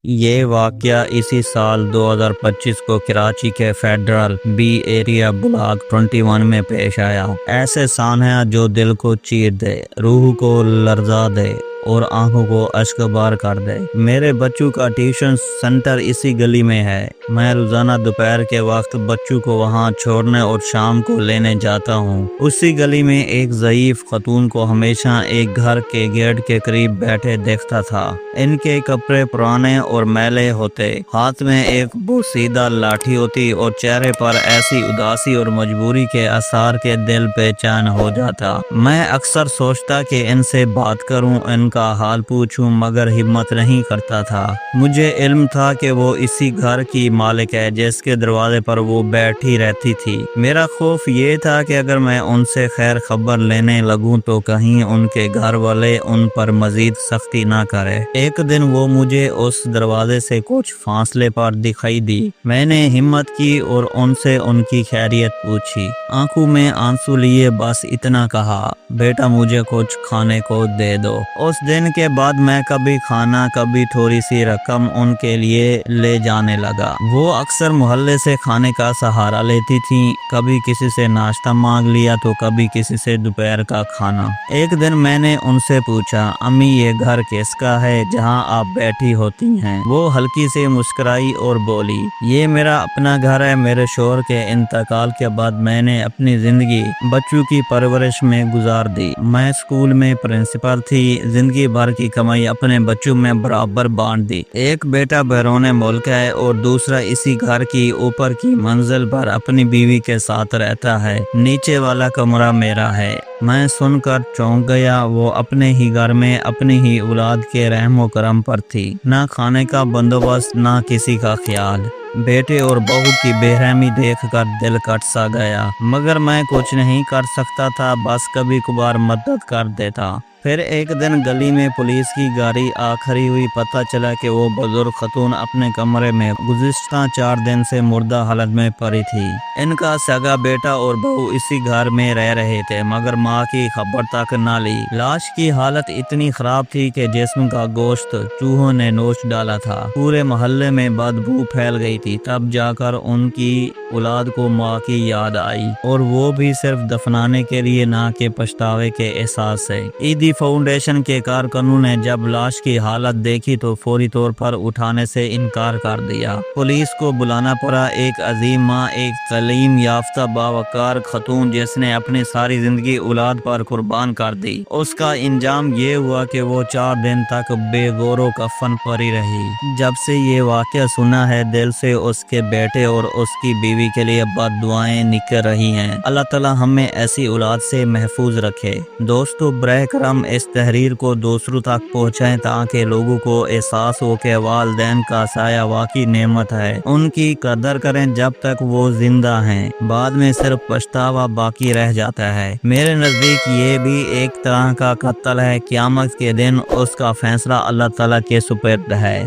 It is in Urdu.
یہ واقعہ اسی سال 2025 کو کراچی کے فیڈرل بی ایریا بلاک 21 میں پیش آیا۔ ایسے سانحہ جو دل کو چیر دے، روح کو لرزا دے اور آنکھوں کو اشکبار کر دے۔ میرے بچوں کا ٹیوشن سینٹر اسی گلی میں ہے۔ میں روزانہ دوپہر کے وقت بچوں کو وہاں چھوڑنے اور شام کو لینے جاتا ہوں۔ اسی گلی میں ایک ضعیف خاتون کو ہمیشہ ایک گھر کے گیٹ کے قریب بیٹھے دیکھتا تھا۔ ان کے کپڑے پرانے اور میلے ہوتے، ہاتھ میں ایک بوسیدہ لاٹھی ہوتی اور چہرے پر ایسی اداسی اور مجبوری کے آثار کے دل بے چین ہو جاتا۔ میں اکثر سوچتا کہ ان سے بات کروں، ان کا حال پوچھوں، مگر ہمت نہیں کرتا تھا۔ مجھے علم تھا کہ وہ اسی گھر کی مالک ہے جس کے دروازے پر وہ بیٹھی رہتی تھی۔ میرا خوف یہ تھا کہ اگر میں ان سے خیر خبر لینے لگوں تو کہیں ان کے گھر والے ان پر مزید سختی نہ کرے۔ ایک دن وہ مجھے اس دروازے سے کچھ فاصلے پر دکھائی دی۔ میں نے ہمت کی اور ان سے ان کی خیریت پوچھی۔ آنکھوں میں آنسو لیے بس اتنا کہا، بیٹا مجھے کچھ کھانے کو دے دو۔ اس دن کے بعد میں کبھی کھانا، کبھی تھوڑی سی رقم ان کے لیے لے جانے لگا۔ وہ اکثر محلے سے کھانے کا سہارا لیتی تھیں، کبھی کسی سے ناشتہ مانگ لیا تو کبھی کسی سے دوپہر کا کھانا۔ ایک دن میں نے ان سے پوچھا، امی یہ گھر کس کا ہے جہاں آپ بیٹھی ہوتی ہیں؟ وہ ہلکی سے مسکرائی اور بولی، یہ میرا اپنا گھر ہے۔ میرے شوہر کے انتقال کے بعد میں نے اپنی زندگی بچوں کی پرورش میں گزار دی۔ میں اسکول میں پرنسپل تھی، زندگی بھر کی کمائی اپنے بچوں میں برابر بانٹ دی۔ ایک بیٹا بیرون ملک ہے اور دوسرا اسی گھر کی اوپر کی منزل پر اپنی بیوی کے ساتھ رہتا ہے۔ نیچے والا کمرہ میرا ہے۔ میں سن کر چونک گیا۔ وہ اپنے ہی گھر میں اپنی ہی اولاد کے رحم و کرم پر تھی، نہ کھانے کا بندوبست، نہ کسی کا خیال۔ بیٹے اور بہو کی بے رحمی دیکھ کر دل کٹ سا گیا، مگر میں کچھ نہیں کر سکتا تھا، بس کبھی کبھار مدد کر دیتا۔ پھر ایک دن گلی میں پولیس کی گاڑی آ کھڑی ہوئی۔ پتہ چلا کہ وہ بزرگ خاتون اپنے کمرے میں گزشتہ 4 دن سے مردہ حالت میں پڑی تھی۔ ان کا سگا بیٹا اور بہو اسی گھر میں رہ رہے تھے، مگر ماں کی خبر تک نہ لی۔ لاش کی حالت اتنی خراب تھی کہ جسم کا گوشت چوہوں نے نوچ ڈالا تھا۔ پورے محلے میں بدبو پھیل گئی تھی۔ تب جا کر ان کی اولاد کو ماں کی یاد آئی، اور وہ بھی صرف دفنانے کے لیے نہ کہ پچھتاوے کے احساس سے۔ ایدی فاؤنڈیشن کے کارکنوں نے جب لاش کی حالت دیکھی تو فوری طور پر اٹھانے سے انکار کر دیا۔ پولیس کو بلانا پڑا۔ ایک عظیم ماں، ایک تعلیم یافتہ باوقار خاتون جس نے اپنی ساری زندگی اولاد پر قربان کر دی، اس کا انجام یہ ہوا کہ وہ 4 دن تک بے گور و کفن پڑی رہی۔ جب سے یہ واقعہ سنا ہے، دل سے اس کے بیٹے اور اس کی بیوی کے لیے بد دعائیں نکل رہی ہیں۔ اللہ تعالی ہمیں ایسی اولاد سے محفوظ رکھے۔ دوستو، براہ کرم اس تحریر کو دوسروں تک پہنچائیں تاکہ لوگوں کو احساس ہو کہ والدین کا سایہ واقعی نعمت ہے۔ ان کی قدر کریں جب تک وہ زندہ ہیں، بعد میں صرف پچھتاوا باقی رہ جاتا ہے۔ میرے نزدیک یہ بھی ایک طرح کا قتل ہے۔ قیامت کے دن اس کا فیصلہ اللہ تعالی کے سپرد ہے۔